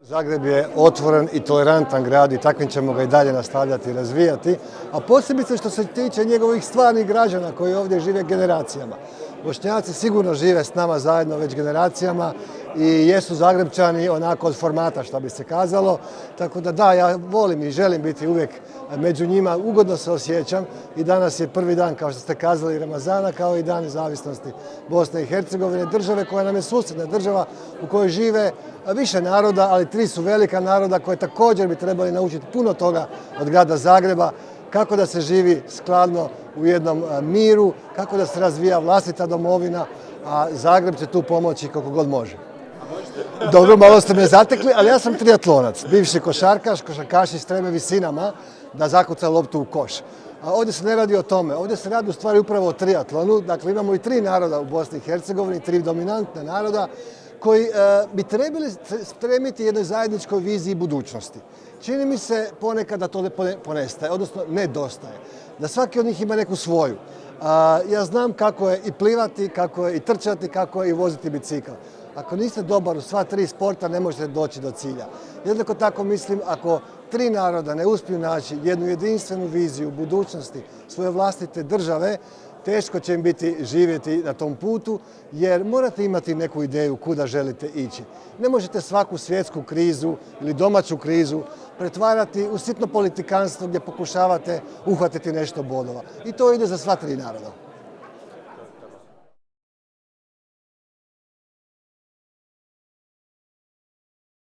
Zagreb je otvoren i tolerantan grad i takvim ćemo ga i dalje nastavljati i razvijati, a posebice što se tiče njegovih stvarnih građana koji ovdje žive generacijama. Bošnjaci sigurno žive s nama zajedno već generacijama i jesu Zagrebčani onako od formata, što bi se kazalo. Tako da, ja volim i želim biti uvijek među njima, ugodno se osjećam i danas je prvi dan, kao što ste kazali, Ramazana, kao i dan nezavisnosti Bosne i Hercegovine, države koja nam je susjedna država u kojoj žive više naroda, ali tri su velika naroda koje također bi trebali naučiti puno toga od grada Zagreba, kako da se živi skladno u jednom miru, kako da se razvija vlastita domovina, a Zagreb će tu pomoći kako god može. Dobro, malo ste me zatekli, ali ja sam triatlonac, bivši košarkaš, košarkaši streme visinama da zakuca loptu u koš. A ovdje se ne radi o tome, ovdje se radi u stvari upravo o triatlonu, dakle imamo i tri naroda u Bosni i Hercegovini, tri dominantne naroda koji bi trebali stremiti jednoj zajedničkoj viziji budućnosti. Čini mi se ponekad da to ponestaje, odnosno nedostaje, da svaki od njih ima neku svoju. Ja znam kako je i plivati, kako je i trčati, kako je i voziti bicikl. Ako niste dobar u sva tri sporta, ne možete doći do cilja. Jednako tako mislim, ako tri naroda ne uspiju naći jednu jedinstvenu viziju budućnosti svoje vlastite države, teško će im biti živjeti na tom putu, jer morate imati neku ideju kuda želite ići. Ne možete svaku svjetsku krizu ili domaću krizu pretvarati u sitno politikanstvo gdje pokušavate uhvatiti nešto bodova. I to ide za sva tri naroda.